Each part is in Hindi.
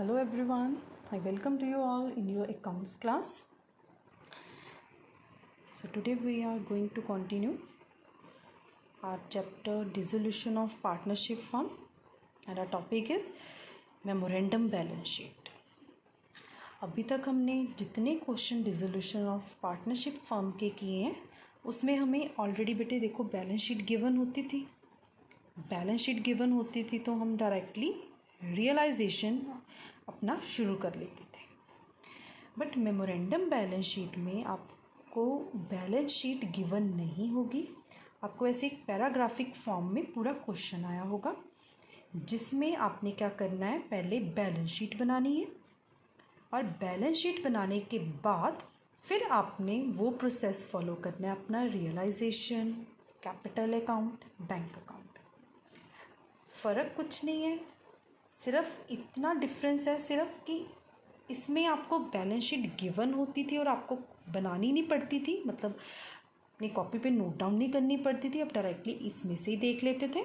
Hello everyone, I welcome to you all in your accounts class. So today we are going to continue our chapter dissolution of partnership firm and our topic is memorandum balance sheet. अभी तक हमने जितने question dissolution of partnership firm के किए हैं उसमें हमें ऑलरेडी बेटे देखो बैलेंस शीट गिवन होती थी। बैलेंस शीट गिवन होती थी तो हम डायरेक्टली रियलाइजेशन अपना शुरू कर लेते थे। बट मेमोरेंडम बैलेंस शीट में आपको बैलेंस शीट गिवन नहीं होगी, आपको ऐसे एक पैराग्राफिक फॉर्म में पूरा क्वेश्चन आया होगा जिसमें आपने क्या करना है, पहले बैलेंस शीट बनानी है और बैलेंस शीट बनाने के बाद फिर आपने वो प्रोसेस फॉलो करना है अपना realisation, capital account, bank account. फ़र्क कुछ नहीं है, सिर्फ इतना डिफरेंस है सिर्फ कि इसमें आपको बैलेंस शीट गिवन होती थी और आपको बनानी नहीं पड़ती थी, मतलब अपनी कॉपी पे नोट डाउन नहीं करनी पड़ती थी, आप डायरेक्टली इसमें से ही देख लेते थे।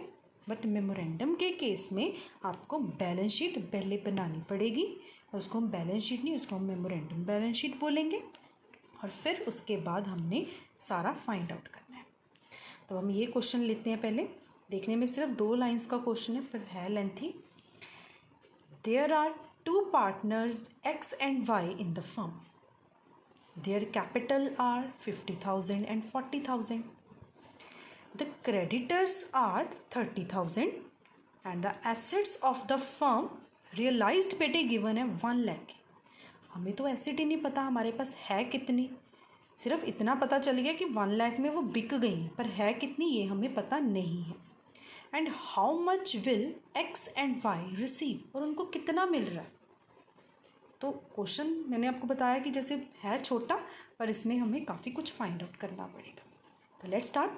बट मेमोरेंडम के केस में आपको बैलेंस शीट पहले बनानी पड़ेगी और उसको हम बैलेंस शीट नहीं, उसको हम मेमोरेंडम बैलेंस शीट बोलेंगे और फिर उसके बाद हमने सारा फाइंड आउट करना है। तो हम ये क्वेश्चन लेते हैं। पहले देखने में सिर्फ 2 लाइंस का क्वेश्चन है पर है lengthy. There are 2 partners X and Y in the firm. Their capital are 50,000 and 40,000. The creditors are 30,000 and the assets of the firm realized बेटे given है 1 लाख। हमें तो एसेट ही नहीं पता हमारे पास है कितनी, सिर्फ इतना पता चल गया कि 1 लाख में वो बिक गई हैं, पर है कितनी ये हमें पता नहीं है। And how much will X and Y receive, और उनको कितना मिल रहा है। तो क्वेश्चन मैंने आपको बताया कि जैसे है छोटा पर इसमें हमें काफ़ी कुछ फाइंड आउट करना पड़ेगा। तो लेट्स स्टार्ट।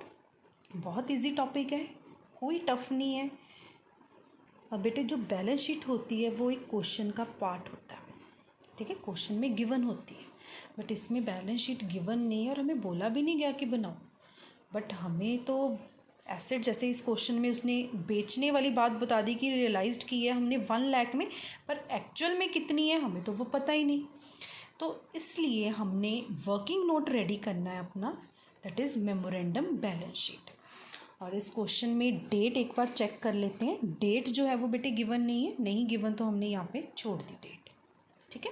बहुत इजी टॉपिक है, कोई टफ नहीं है। अब बेटे जो बैलेंस शीट होती है वो एक क्वेश्चन का पार्ट होता है, ठीक है, क्वेश्चन में गिवन होती है। बट इसमें बैलेंस शीट गिवन नहीं है और हमें बोला भी नहीं गया कि बनाओ। बट हमें तो एसेट, जैसे इस क्वेश्चन में उसने बेचने वाली बात बता दी कि रियलाइज्ड की है हमने 1 लाख में, पर एक्चुअल में कितनी है हमें तो वो पता ही नहीं। तो इसलिए हमने वर्किंग नोट रेडी करना है अपना, that is memorandum balance sheet. और इस क्वेश्चन में डेट एक बार चेक कर लेते हैं। डेट जो है वो बेटे गिवन नहीं है, नहीं गिवन तो हमने यहाँ पे छोड़ दी डेट, ठीक है।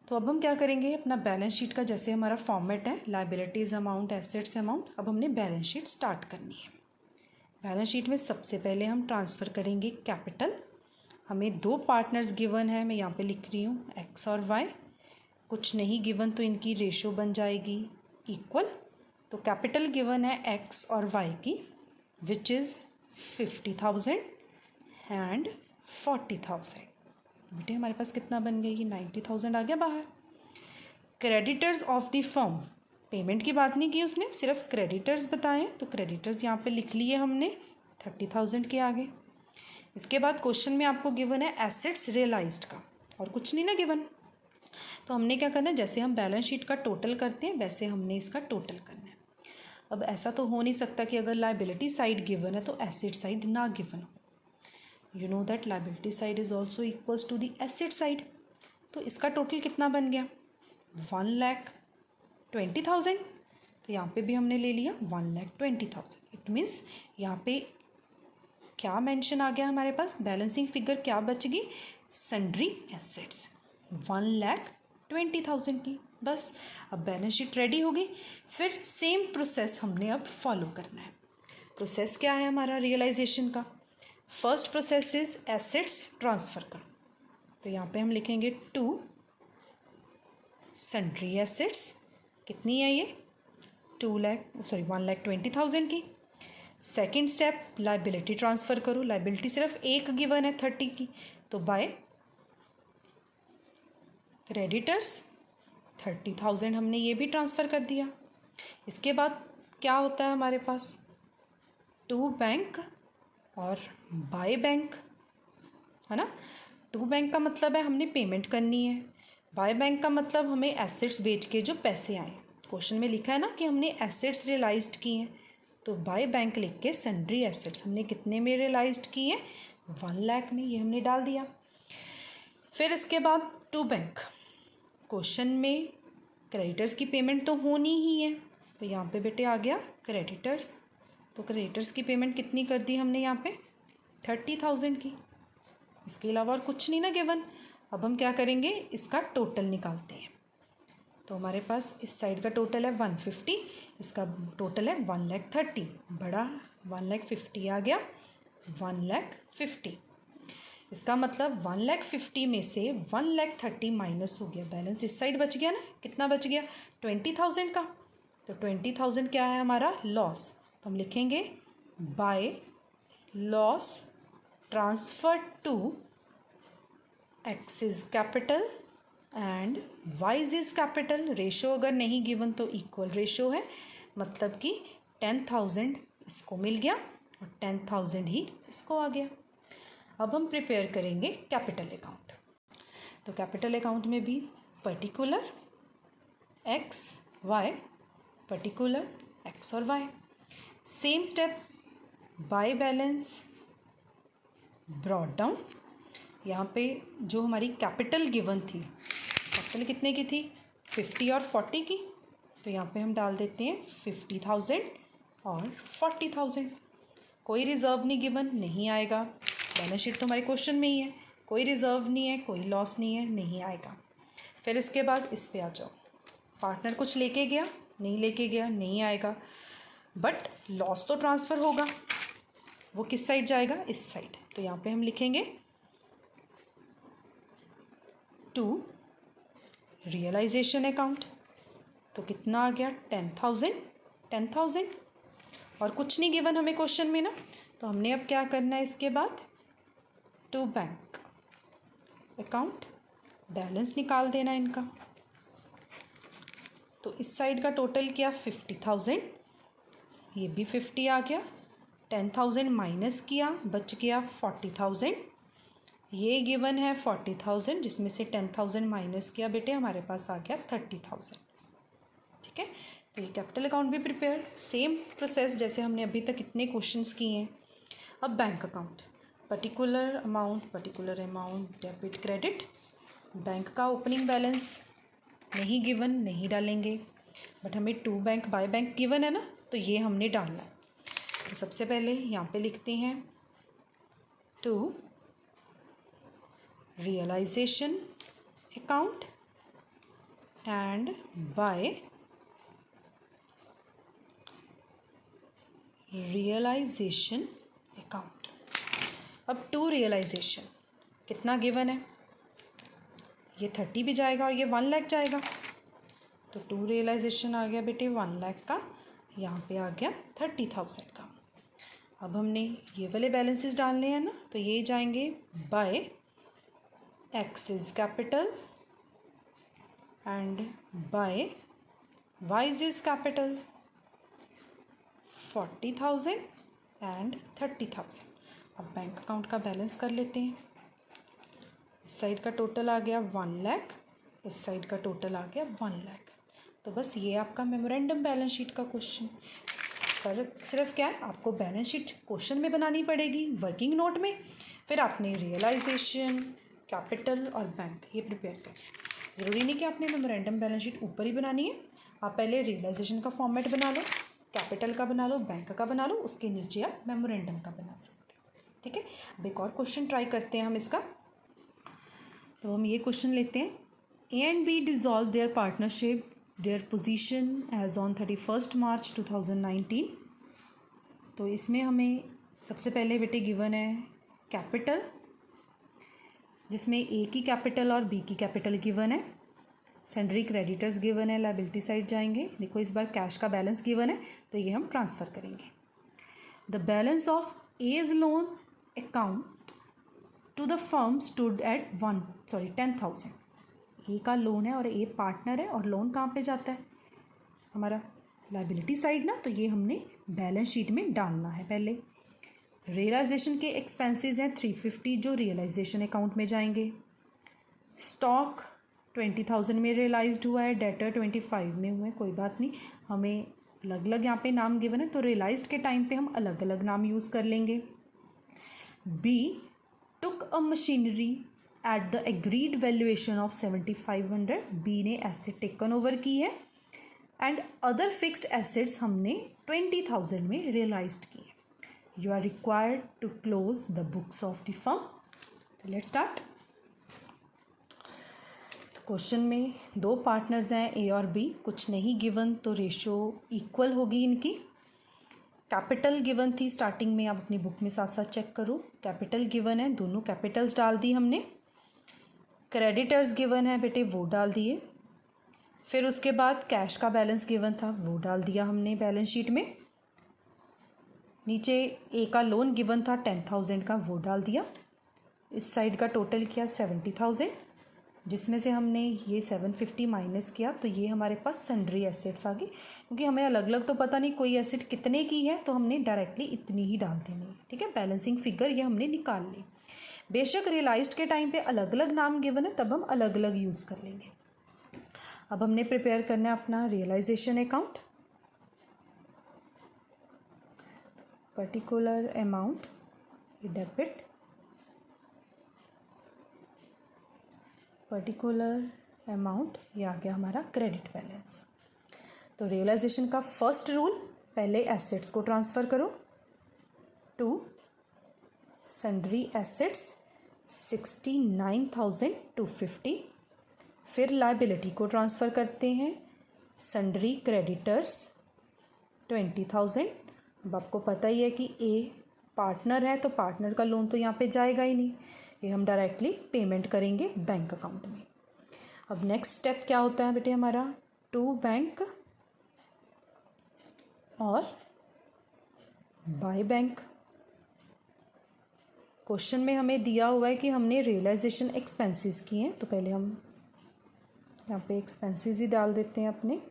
तो अब हम क्या करेंगे, अपना बैलेंस शीट का जैसे हमारा फॉर्मेट है लायबिलिटीज़ अमाउंट, एसेट्स अमाउंट, अब हमने बैलेंस शीट स्टार्ट करनी है। बैलेंस शीट में सबसे पहले हम ट्रांसफ़र करेंगे कैपिटल। हमें 2 पार्टनर्स गिवन है, मैं यहाँ पे लिख रही हूँ एक्स और वाई। कुछ नहीं गिवन तो इनकी रेशो बन जाएगी इक्वल। तो कैपिटल गिवन है एक्स और वाई की विच इज़ 50,000 एंड 40,000। बेटे हमारे पास कितना बन गया, ये 90,000 आ गया बाहर। Creditors of the firm, payment की बात नहीं की उसने, सिर्फ क्रेडिटर्स बताएं, तो क्रेडिटर्स यहाँ पे लिख लिए हमने 30,000 के आगे। इसके बाद क्वेश्चन में आपको गिवन है एसेट्स रियलाइज्ड का और कुछ नहीं ना गिवन। तो हमने क्या करना है, जैसे हम बैलेंस शीट का टोटल करते हैं वैसे हमने इसका टोटल करना है। अब ऐसा तो हो नहीं सकता कि अगर लायबिलिटी साइड गिवन है तो एसेट साइड ना गिवन हो। You know that liability side is also equals to the asset side. तो इसका टोटल कितना बन गया 1,20,000। तो यहाँ पे भी हमने ले लिया 1,20,000। इट मीन्स यहाँ पे क्या मेंशन आ गया हमारे पास, बैलेंसिंग फिगर क्या बच गई, सन्ड्री एसेट्स 1,20,000 की। बस अब बैलेंस शीट रेडी हो गई। फिर सेम प्रोसेस हमने अब फॉलो करना है। प्रोसेस क्या है हमारा रियलाइजेशन का, first process is assets transfer करो। तो यहाँ पे हम लिखेंगे 2 सन्ड्री एसेट्स, कितनी है ये 1,20,000 की। सेकंड स्टेप लायबिलिटी ट्रांसफ़र करो। लायबिलिटी सिर्फ एक गिवन है 30 की, तो बाय क्रेडिटर्स 30,000 हमने ये भी ट्रांसफ़र कर दिया। इसके बाद क्या होता है हमारे पास, 2 बैंक और बाय बैंक, है ना। 2 बैंक का मतलब है हमने पेमेंट करनी है, बाय बैंक का मतलब हमें एसेट्स बेच के जो पैसे आए। क्वेश्चन में लिखा है ना कि हमने एसेट्स रियलाइज्ड की हैं, तो बाय बैंक लिख के सन्ड्री एसेट्स हमने कितने में रियलाइज्ड की हैं 1 लाख में, ये हमने डाल दिया। फिर इसके बाद टू बैंक, क्वेश्चन में क्रेडिटर्स की पेमेंट तो होनी ही है, तो यहाँ पे बेटे आ गया क्रेडिटर्स। तो क्रेडिटर्स की पेमेंट कितनी कर दी हमने यहाँ पे 30,000 की। इसके अलावा और कुछ नहीं ना गिवन। अब हम क्या करेंगे, इसका टोटल निकालते हैं। तो हमारे पास इस साइड का टोटल है 150, इसका टोटल है 1,30,000। बड़ा 1,50,000 आ गया 1,50,000। इसका मतलब 1,50,000 में से 1,30,000 माइनस हो गया, बैलेंस इस साइड बच गया ना। कितना बच गया 20,000 का। तो 20,000 क्या है हमारा लॉस। तो हम लिखेंगे by loss transfer to X is capital and Y's is capital. Ratio अगर नहीं गिवन तो इक्वल रेशो है, मतलब कि 10,000 इसको मिल गया और 10,000 ही इसको आ गया। अब हम प्रिपेयर करेंगे कैपिटल अकाउंट। तो कैपिटल अकाउंट में भी particular X Y, particular X और Y, same step, by balance brought down. यहाँ पे जो हमारी कैपिटल गिवन थी, कैपिटल कितने की थी 50 और 40 की, तो यहाँ पे हम डाल देते हैं 50,000 और 40,000। कोई रिज़र्व नहीं गिवन, नहीं आएगा। बैलेंस शीट तो हमारे क्वेश्चन में ही है, कोई रिज़र्व नहीं है, कोई लॉस नहीं है, नहीं आएगा। फिर इसके बाद इस पे आ जाओ, पार्टनर कुछ लेके गया, नहीं लेके गया, नहीं आएगा। बट लॉस तो ट्रांसफ़र होगा, वो किस साइड जाएगा, इस साइड। तो यहाँ पे हम लिखेंगे टू रियलाइजेशन अकाउंट। तो कितना आ गया 10,000 और कुछ नहीं गिवन हमें क्वेश्चन में ना। तो हमने अब क्या करना है, इसके बाद टू बैंक अकाउंट बैलेंस निकाल देना इनका। तो इस साइड का टोटल किया 50,000, ये भी 50 आ गया। 10,000 माइनस किया, बच गया 40,000। ये गिवन है 40,000, जिसमें से 10,000 माइनस किया बेटे, हमारे पास आ गया 30,000। ठीक है, तो ये कैपिटल अकाउंट भी प्रिपेयर, सेम प्रोसेस जैसे हमने अभी तक इतने क्वेश्चंस किए हैं। अब bank account, particular amount debit credit. Bank का ओपनिंग बैलेंस नहीं गिवन, नहीं डालेंगे, बट हमें to bank by bank given है ना, तो ये हमने डालना है। तो सबसे पहले यहाँ पे लिखते हैं to realisation account and by realisation account. अब टू रियलाइजेशन कितना गिवन है, ये 30 भी जाएगा और ये 1 लाख जाएगा। तो टू रियलाइजेशन आ गया बेटे 1 लाख का, यहाँ पे आ गया 30,000 का। अब हमने ये वाले बैलेंसेस डालने हैं ना, तो ये जाएंगे by X is capital and by Y's is capital 40,000 and 30,000। अब बैंक अकाउंट का बैलेंस कर लेते हैं। इस साइड का टोटल आ गया 1 लाख, इस साइड का टोटल आ गया 1 लाख। तो बस ये आपका मेमोरेंडम बैलेंस शीट का क्वेश्चन। पर सिर्फ क्या है, आपको बैलेंस शीट क्वेश्चन में बनानी पड़ेगी, वर्किंग नोट में। फिर आपने रियलाइजेशन, कैपिटल और बैंक ये प्रिपेयर करें। ज़रूरी नहीं कि आपने मेमोरेंडम बैलेंस शीट ऊपर ही बनानी है। आप पहले रियलाइजेशन का फॉर्मेट बना लो, कैपिटल का बना लो, बैंक का बना लो, उसके नीचे आप मेमोरेंडम का बना सकते हैं। ठीक है, अब एक और क्वेश्चन ट्राई करते हैं हम इसका। तो हम ये क्वेश्चन लेते हैं, A and B dissolve their partnership, their position as on 31 March 2019। तो इसमें हमें सबसे पहले बेटे गिवन है कैपिटल, जिसमें ए की कैपिटल और बी की कैपिटल गिवन है। सेंड्री क्रेडिटर्स गिवन है, लायबिलिटी साइड जाएंगे। देखो इस बार कैश का बैलेंस गिवन है, तो ये हम ट्रांसफ़र करेंगे। The balance of A's loan account to the firm stood at 10,000। A का लोन है और ए पार्टनर है, और लोन कहाँ पे जाता है, हमारा लायबिलिटी साइड ना। तो ये हमने बैलेंस शीट में डालना है पहले। रियलाइजेशन के एक्सपेंसेस हैं 350, जो रियलाइजेशन अकाउंट में जाएंगे। स्टॉक 20,000 में रियलाइज्ड हुआ है, डेटर 25 में हुआ है, कोई बात नहीं, हमें अलग अलग यहाँ पे नाम गिवन है, तो रियलाइज्ड के टाइम पे हम अलग अलग नाम यूज़ कर लेंगे। B took a machinery at the agreed valuation of 7500 B ने एसेट टेकन ओवर की है एंड अदर फिक्स्ड एसेट्स हमने 20,000 में रियलाइज्ड की है। You are required to close the books of the firm. तो लेट्स स्टार्ट। क्वेश्चन में दो पार्टनर्स हैं ए और बी, कुछ नहीं गिवन तो रेशो इक्वल होगी इनकी। कैपिटल गिवन थी स्टार्टिंग में, आप अपनी बुक में साथ साथ चेक करो। कैपिटल गिवन है, दोनों कैपिटल्स डाल दी हमने। क्रेडिटर्स गिवन है बेटे, वो डाल दिए। फिर उसके बाद कैश का बैलेंस गिवन था, वो डाल दिया हमने बैलेंस शीट में। नीचे ए का लोन गिवन था 10,000 का, वो डाल दिया। इस साइड का टोटल किया 70,000, जिसमें से हमने ये 750 माइनस किया, तो ये हमारे पास सन्ड्री एसेट्स आ गई। क्योंकि हमें अलग अलग तो पता नहीं कोई एसेट कितने की है, तो हमने डायरेक्टली इतनी ही डाल देनी है। ठीक है, बैलेंसिंग फिगर ये हमने निकाल ली। बेशक रियलाइज्ड के टाइम पे अलग अलग नाम गिवन है, तब हम अलग अलग यूज़ कर लेंगे। अब हमने प्रिपेयर करना है अपना रियलाइजेशन अकाउंट। पर्टिकुलर अमाउंट ये डेबिट, पर्टिकुलर अमाउंट ये आ गया हमारा क्रेडिट बैलेंस। तो रियलाइजेशन का फर्स्ट रूल, पहले एसेट्स को ट्रांसफ़र करो टू सन्ड्री एसेट्स 69,250। फिर लाइबिलिटी को ट्रांसफ़र करते हैं सन्ड्री क्रेडिटर्स 20,000। अब आपको पता ही है कि ए पार्टनर है, तो पार्टनर का लोन तो यहाँ पे जाएगा ही नहीं, ये हम डायरेक्टली पेमेंट करेंगे बैंक अकाउंट में। अब नेक्स्ट स्टेप क्या होता है बेटे हमारा, टू बैंक और बाय बैंक। क्वेश्चन में हमें दिया हुआ है कि हमने रियलाइजेशन एक्सपेंसेस किए हैं, तो पहले हम यहाँ पे एक्सपेंसेस ही डाल देते हैं अपने।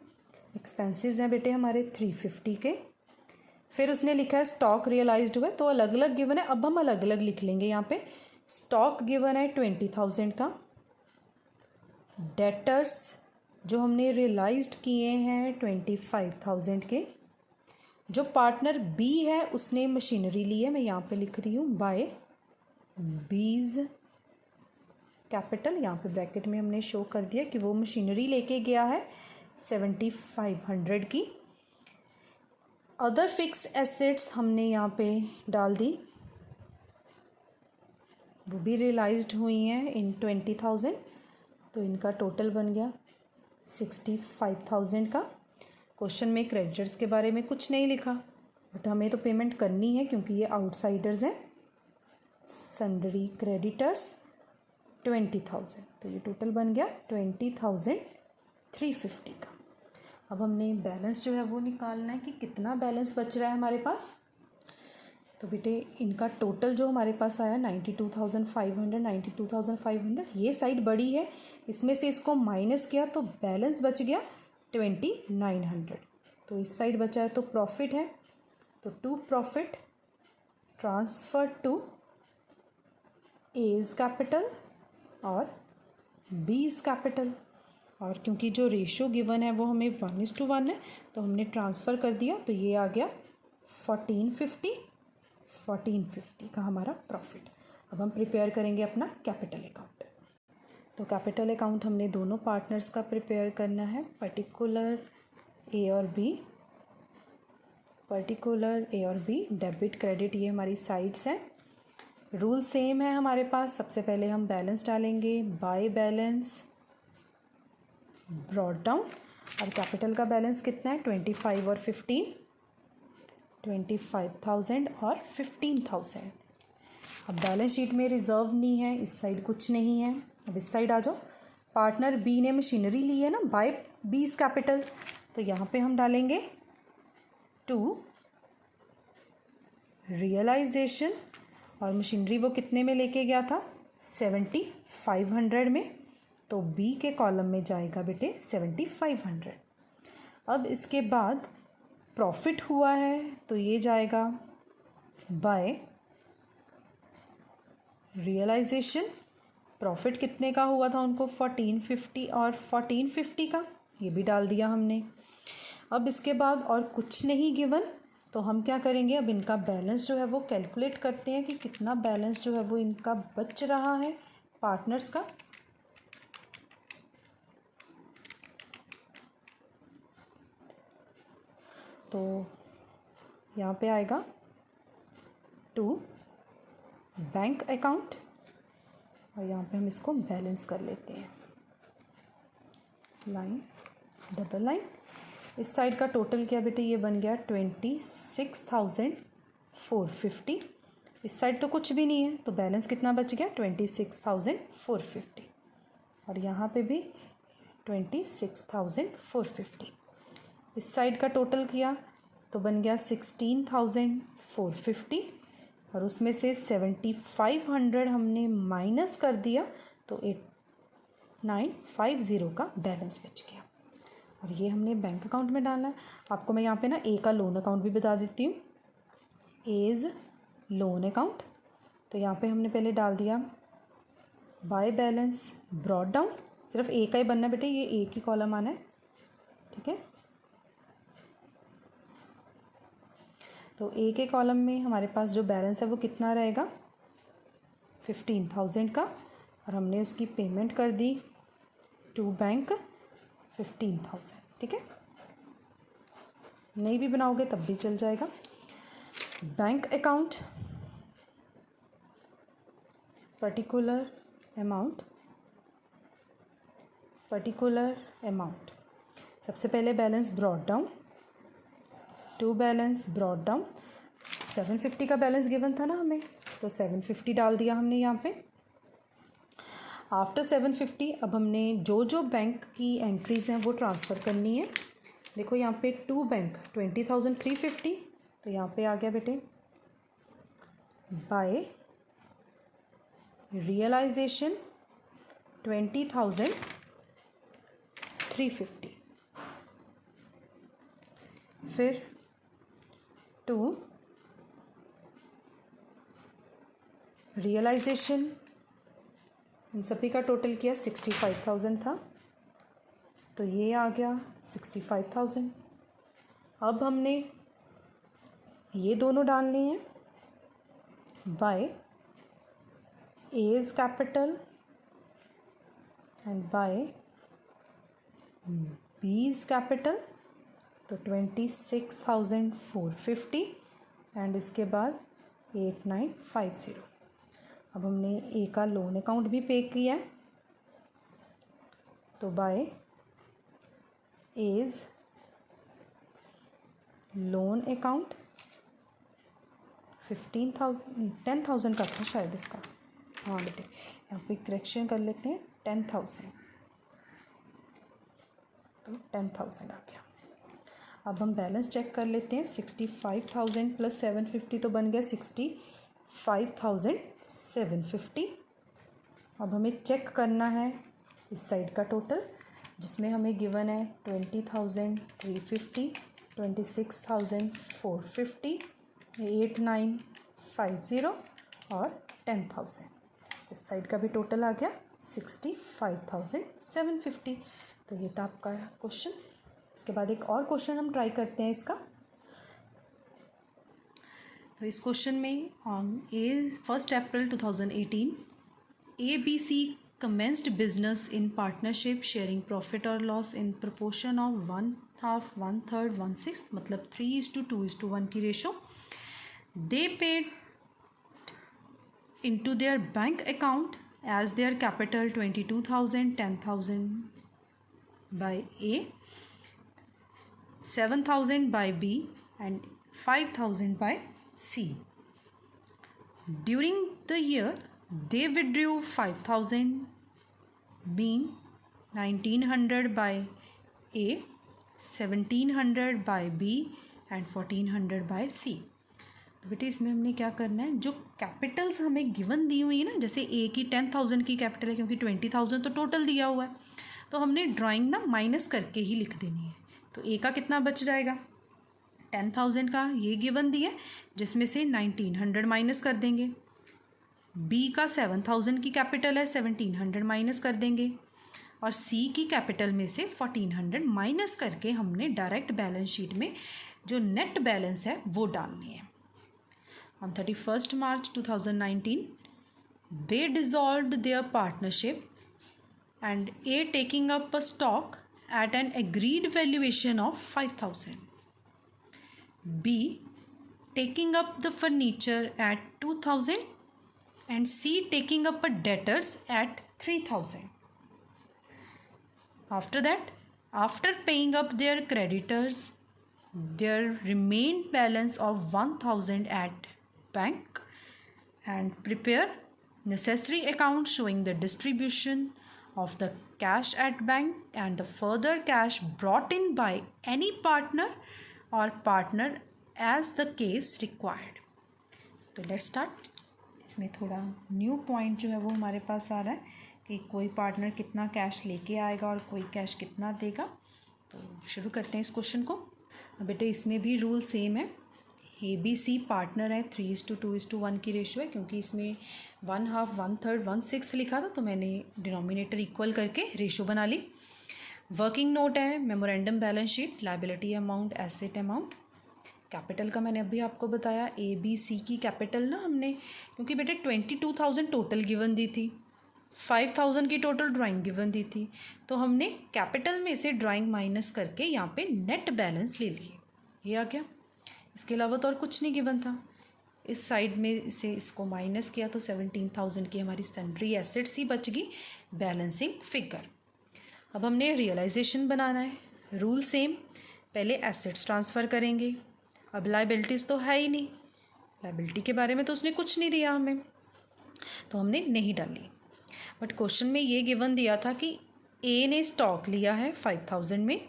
एक्सपेंसेस हैं बेटे हमारे 350 के। फिर उसने लिखा है स्टॉक रियलाइज्ड हुआ है, तो अलग अलग गिवन है, अब हम अलग अलग लिख लेंगे। यहाँ पे स्टॉक गिवन है 20,000 का। डेटर्स जो हमने रियलाइज्ड किए हैं 25,000 के। जो पार्टनर बी है उसने मशीनरी ली है, मैं यहाँ पे लिख रही हूँ बाय बीज कैपिटल, यहाँ पे ब्रैकेट में हमने शो कर दिया कि वो मशीनरी लेके गया है 7,500 की। अदर फिक्स्ड एसेट्स हमने यहाँ पे डाल दी, वो भी रियलाइज्ड हुई हैं इन 20,000, तो इनका टोटल बन गया 65,000 का। क्वेश्चन में क्रेडिटर्स के बारे में कुछ नहीं लिखा, बट हमें तो पेमेंट करनी है क्योंकि ये आउटसाइडर्स हैं। सन्ड्री क्रेडिटर्स 20,000, तो ये टोटल बन गया 20,350 का। अब हमने बैलेंस जो है वो निकालना है कि कितना बैलेंस बच रहा है हमारे पास। तो बेटे इनका टोटल जो हमारे पास आया 92,500 ये साइड बड़ी है, इसमें से इसको माइनस किया तो बैलेंस बच गया 2,900। तो इस साइड बचा है तो प्रॉफिट है, तो to profit transfer to A's capital और बीज कैपिटल। और क्योंकि जो रेशो गिवन है वो हमें 1:1 है, तो हमने ट्रांसफ़र कर दिया, तो ये आ गया 1450 का हमारा प्रॉफिट। अब हम प्रिपेयर करेंगे अपना कैपिटल अकाउंट। तो कैपिटल अकाउंट हमने दोनों पार्टनर्स का प्रिपेयर करना है, पर्टिकुलर ए और बी। पर्टिकुलर ए और बी, डेबिट क्रेडिट ये हमारी साइड्स हैं। रूल सेम है हमारे पास। सबसे पहले हम बैलेंस डालेंगे, बाय बैलेंस ब्रॉट डाउन। और कैपिटल का बैलेंस कितना है 25 और 15, 25,000 और 15,000। अब बैलेंस शीट में रिजर्व नहीं है, इस साइड कुछ नहीं है। अब इस साइड आ जाओ, पार्टनर बी ने मशीनरी ली है ना बाय बीज कैपिटल, तो यहाँ पे हम डालेंगे टू रियलाइजेशन। और मशीनरी वो कितने में लेके गया था 7,500 में, तो बी के कॉलम में जाएगा बेटे 7,500। अब इसके बाद प्रॉफिट हुआ है तो ये जाएगा बाय रियलाइजेशन। प्रॉफिट कितने का हुआ था उनको 1450 और 1450 का, ये भी डाल दिया हमने। अब इसके बाद और कुछ नहीं गिवन, तो हम क्या करेंगे, अब इनका बैलेंस जो है वो कैलकुलेट करते हैं कि कितना बैलेंस जो है वो इनका बच रहा है पार्टनर्स का तो यहाँ पे आएगा टू बैंक अकाउंट और यहाँ पे हम इसको बैलेंस कर लेते हैं, लाइन डबल लाइन। इस साइड का टोटल क्या बेटे, ये बन गया 26,450। इस साइड तो कुछ भी नहीं है तो बैलेंस कितना बच गया 26,450 और यहाँ पे भी 26,450। इस साइड का टोटल किया तो बन गया 16,450 और उसमें से 7,500 हमने माइनस कर दिया तो 8,950 का बैलेंस बच गया और ये हमने बैंक अकाउंट में डालना है। आपको मैं यहाँ पे ना ए का लोन अकाउंट भी बता देती हूँ, एज लोन अकाउंट। तो यहाँ पे हमने पहले डाल दिया बाय बैलेंस ब्रॉट डाउन, सिर्फ ए का ही बनना है बेटे, ये ए की कॉलम आना है, ठीक है। तो ए के कॉलम में हमारे पास जो बैलेंस है वो कितना रहेगा 15,000 का और हमने उसकी पेमेंट कर दी टू बैंक 15,000, ठीक है। नहीं भी बनाओगे तब भी चल जाएगा। बैंक अकाउंट पर्टिकुलर अमाउंट, सबसे पहले balance brought down, to balance brought down. 750 का बैलेंस गिवन था ना हमें, तो 750 डाल दिया हमने यहाँ पे। आफ्टर 750 अब हमने जो जो बैंक की एंट्रीज़ हैं वो ट्रांसफ़र करनी है। देखो यहाँ पे टू बैंक 20,350, तो यहाँ पे आ गया बेटे बाय रियलाइजेशन 20,350, फिर टू रियलाइजेशन, इन सभी का टोटल किया 65,000 था तो ये आ गया 65,000। अब हमने ये दोनों डालने हैं by A's capital and by B's capital, तो 26,450 एंड इसके बाद 8,950। अब हमने ए का लोन अकाउंट भी पे किया है तो बाय एज लोन अकाउंट 10,000 का था शायद उसका, हाँ बेटे यहाँ पे करेक्शन कर लेते हैं 10,000, तो 10,000 आ गया। अब हम बैलेंस चेक कर लेते हैं, 65,000 प्लस 750 तो बन गया 65,750। अब हमें चेक करना है इस साइड का टोटल जिसमें हमें गिवन है 20,350, 26,450, 8,950 और 10,000। इस साइड का भी टोटल आ गया 65,750। तो ये था आपका क्वेश्चन। इसके बाद एक और क्वेश्चन हम ट्राई करते हैं इसका। तो इस क्वेश्चन में on 1 April 2018 ABC commenced business in partnership sharing profit or loss in proportion of 1/2, 1/3, 1/6, मतलब 3:2:1 की ratio. They paid into their bank account as their capital 22,000, 10,000 by A, 7,000 by B and 5,000 by C. During the year, they withdrew 5,000 being 1,900 by A, 1,700 by B and 1,400 by C. तो बेटे इसमें हमने क्या करना है, जो कैपिटल्स हमें गिवन दी हुई है ना, जैसे ए की 10,000 की कैपिटल है क्योंकि 20,000 तो टोटल दिया हुआ है, तो हमने ड्राइंग ना माइनस करके ही लिख देनी है। तो ए का कितना बच जाएगा 10,000 का, ये गिवन दिया जिसमें से 1,900 माइनस कर देंगे। बी का 7,000 की कैपिटल है, 1,700 माइनस कर देंगे और सी की कैपिटल में से 1,400 माइनस करके हमने डायरेक्ट बैलेंस शीट में जो नेट बैलेंस है वो डालनी है। On 31 March 2019 they dissolved their partnership and A taking up a stock at an agreed valuation of 5,000. B taking up the furniture at 2,000 and C taking up a debtors at 3,000. After that, after paying up their creditors, there remained balance of 1,000 at bank and prepare necessary accounts showing the distribution of the cash at bank and the further cash brought in by any partner or partner as the case required. तो लेट्स स्टार्ट. इसमें थोड़ा न्यू पॉइंट जो है वो हमारे पास आ रहा है कि कोई पार्टनर कितना कैश लेके आएगा और कोई कैश कितना देगा. तो शुरू करते हैं इस क्वेश्चन को. बेटे इसमें भी रूल सेम है. ABC पार्टनर है, 3:2:1 की रेशो है. क्योंकि इसमें 1/2 1/3 1/6 लिखा था तो मैंने डिनोमिनेटर इक्वल करके रेशो बना ली. वर्किंग नोट है, memorandum balance sheet, liability amount, asset amount. Capital का मैंने अभी आपको बताया, ABC की कैपिटल ना हमने, क्योंकि बेटे 22,000 टोटल गिवन दी थी, 5,000 की टोटल ड्राइंग गिवन दी थी, तो हमने कैपिटल में से ड्राइंग माइनस करके यहाँ पे नेट बैलेंस ले लिए. ये आ गया. इसके अलावा तो और कुछ नहीं गिवन था. इस साइड में से इसको माइनस किया तो 17,000 की हमारी सन्ड्री एसेट्स ही बच गई, बैलेंसिंग फिगर. अब हमने रियलाइजेशन बनाना है. रूल सेम, पहले एसेट्स ट्रांसफ़र करेंगे. अब लाइबिलिटीज़ तो है ही नहीं, लाइबिलिटी के बारे में तो उसने कुछ नहीं दिया हमें, तो हमने नहीं डाली. बट क्वेश्चन में ये गिवन दिया था कि ए ने स्टॉक लिया है 5,000 में,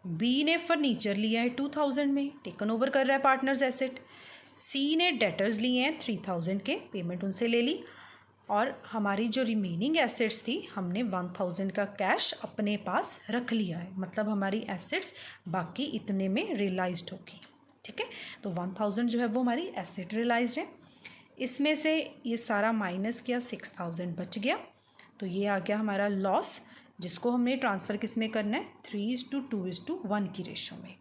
बी ने फर्नीचर लिया है 2,000 में, टेकन ओवर कर रहा है पार्टनर्स एसेट. सी ने डेटर्स लिए हैं 3,000 के, पेमेंट उनसे ले ली. और हमारी जो रिमेनिंग एसेट्स थी हमने 1,000 का कैश अपने पास रख लिया है. मतलब हमारी एसेट्स बाकी इतने में रियलाइज्ड होगी. ठीक है, तो 1,000 जो है वो हमारी एसेट रियलाइज्ड है. इसमें से ये सारा माइनस किया, 6,000 बच गया. तो ये आ गया हमारा लॉस, जिसको हमने ट्रांसफ़र किस में करना है, 3:2:1 की रेशो में.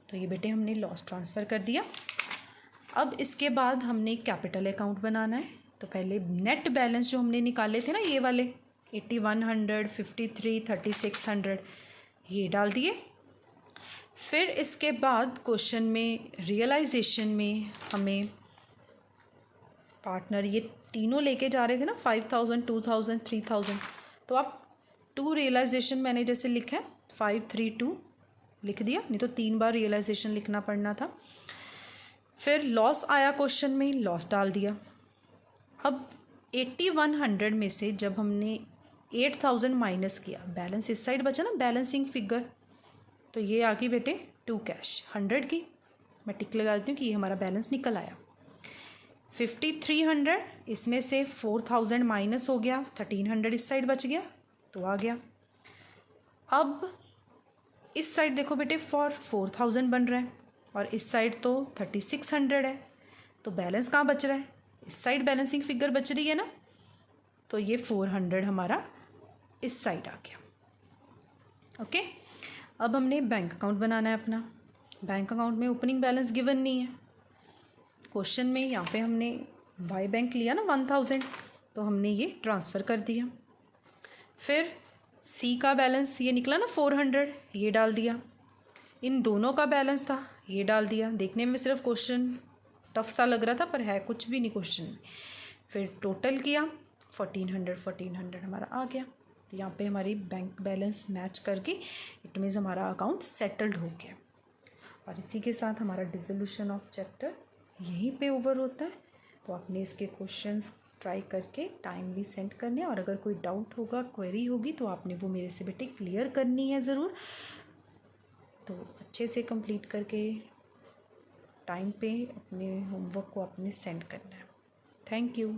तो ये बेटे हमने लॉस ट्रांसफ़र कर दिया. अब इसके बाद हमने कैपिटल अकाउंट बनाना है. तो पहले नेट बैलेंस जो हमने निकाले थे ना, ये वाले 8100, 53, 3600, ये डाल दिए. फिर इसके बाद क्वेश्चन में रियलाइजेशन में हमें पार्टनर ये तीनों लेके जा रहे थे ना, 5,000, 2,000, 3,000. तो आप 2 रियलाइजेशन मैंने जैसे लिखा है 532 लिख दिया, नहीं तो 3 बार रियलाइजेशन लिखना पड़ना था. फिर लॉस आया क्वेश्चन में, लॉस डाल दिया. अब 8100 में से जब हमने 8,000 माइनस किया, बैलेंस इस साइड बचा ना, बैलेंसिंग फिगर, तो ये आ गई बेटे 2 कैश 100 की. मैं टिक लगा देती हूँ कि ये हमारा बैलेंस निकल आया. 5,300, इसमें से 4,000 माइनस हो गया, 1,300 इस साइड बच गया, तो आ गया. अब इस साइड देखो बेटे 4,000 बन रहा है और इस साइड तो 3,600 है. तो बैलेंस कहाँ बच रहा है, इस साइड बैलेंसिंग फिगर बच रही है ना, तो ये 400 हमारा इस साइड आ गया. ओके. अब हमने बैंक अकाउंट बनाना है अपना. बैंक अकाउंट में ओपनिंग बैलेंस गिवन नहीं है क्वेश्चन में. यहाँ पे हमने वाई बैंक लिया ना 1,000, तो हमने ये ट्रांसफ़र कर दिया. फिर सी का बैलेंस ये निकला ना 400, ये डाल दिया. इन दोनों का बैलेंस था, ये डाल दिया. देखने में सिर्फ क्वेश्चन टफ सा लग रहा था, पर है कुछ भी नहीं क्वेश्चन में. फिर टोटल किया, 1,400 हमारा आ गया. तो यहाँ पे हमारी बैंक बैलेंस मैच करके इट मीन्स हमारा अकाउंट सेटल्ड हो गया. और इसी के साथ हमारा डिसोल्यूशन ऑफ चैप्टर यहीं पे ओवर होता है. तो आपने इसके क्वेश्चंस ट्राई करके टाइमली सेंड करने, और अगर कोई डाउट होगा, क्वेरी होगी, तो आपने वो मेरे से बेटे क्लियर करनी है ज़रूर. तो अच्छे से कंप्लीट करके टाइम पे अपने होमवर्क को आपने सेंड करना है. Thank you.